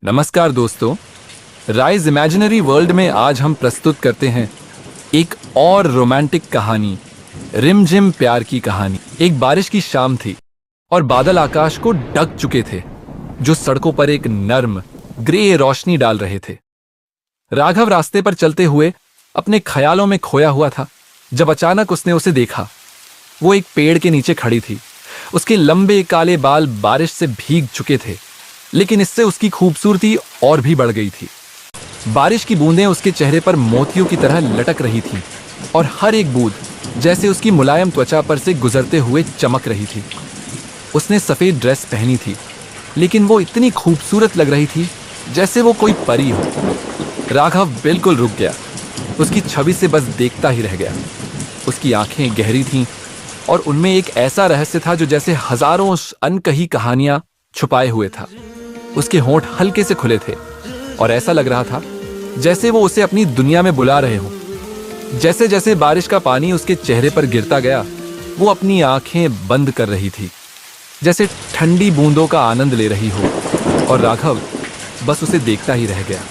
नमस्कार दोस्तों, rise imaginary world में आज हम प्रस्तुत करते हैं एक और रोमांटिक कहानी, रिमझिम प्यार की कहानी। एक बारिश की शाम थी और बादल आकाश को ढक चुके थे, जो सड़कों पर एक नर्म ग्रे रोशनी डाल रहे थे। राघव रास्ते पर चलते हुए अपने ख्यालों में खोया हुआ था जब अचानक उसने उसे देखा। वो एक पेड़ के नीचे खड़ी थी। उसके लंबे काले बाल बारिश से भीग चुके थे, लेकिन इससे उसकी खूबसूरती और भी बढ़ गई थी। बारिश की बूंदें उसके चेहरे पर मोतियों की तरह लटक रही थीं और हर एक बूंद जैसे उसकी मुलायम त्वचा पर से गुजरते हुए चमक रही थी। उसने सफेद ड्रेस पहनी थी, लेकिन वो इतनी खूबसूरत लग रही थी जैसे वो कोई परी हो। राघव बिल्कुल रुक गया, उसकी छवि से बस देखता ही रह गया। उसकी आंखें गहरी थीं और उनमें एक ऐसा रहस्य था जो जैसे हजारों अनकही कहानियां छुपाए हुए था। उसके होंठ हल्के से खुले थे और ऐसा लग रहा था जैसे वो उसे अपनी दुनिया में बुला रहे हों। जैसे जैसे बारिश का पानी उसके चेहरे पर गिरता गया, वो अपनी आंखें बंद कर रही थी, जैसे ठंडी बूंदों का आनंद ले रही हो। और राघव बस उसे देखता ही रह गया।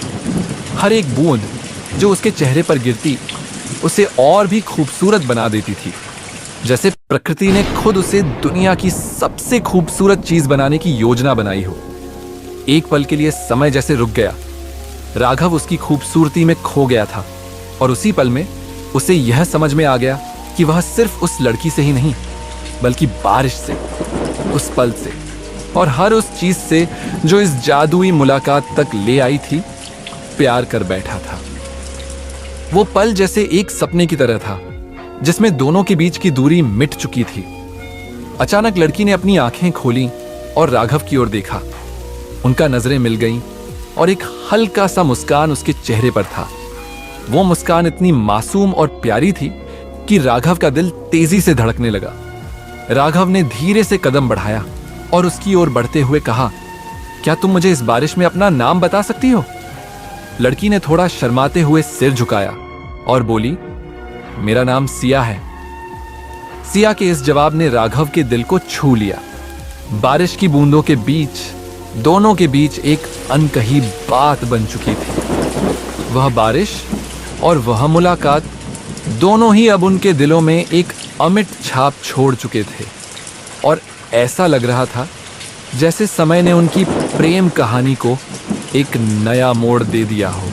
हर एक बूंद जो उसके चेहरे पर गिरती उसे और भी खूबसूरत बना देती थी, जैसे प्रकृति ने खुद उसे दुनिया की सबसे खूबसूरत चीज बनाने की योजना बनाई हो। एक पल के लिए समय जैसे रुक गया। राघव उसकी खूबसूरती में खो गया था और उसी पल में उसे यह समझ में आ गया कि वह सिर्फ उस लड़की से ही नहीं, बल्कि बारिश से, उस पल से और हर उस चीज से जो इस जादुई मुलाकात तक ले आई थी, प्यार कर बैठा था। वो पल जैसे एक सपने की तरह था, जिसमें दोनों के बीच की दूरी मिट चुकी थी। अचानक लड़की ने अपनी आंखें खोली और राघव की ओर देखा। उनका नजरें मिल गईं और एक हल्का सा मुस्कान उसके चेहरे पर था। वो मुस्कान इतनी मासूम और प्यारी थी कि राघव का दिल तेजी से धड़कने लगा। राघव ने धीरे से कदम बढ़ाया और उसकी ओर बढ़ते हुए कहा, क्या तुम मुझे इस बारिश में अपना नाम बता सकती हो? लड़की ने थोड़ा शर्माते हुए सिर झुकाया और बोली, मेरा नाम सिया है। सिया के इस जवाब ने राघव के दिल को छू लिया। बारिश की बूंदों के बीच दोनों के बीच एक अनकही बात बन चुकी थी। वह बारिश और वह मुलाकात दोनों ही अब उनके दिलों में एक अमिट छाप छोड़ चुके थे और ऐसा लग रहा था जैसे समय ने उनकी प्रेम कहानी को एक नया मोड़ दे दिया हो।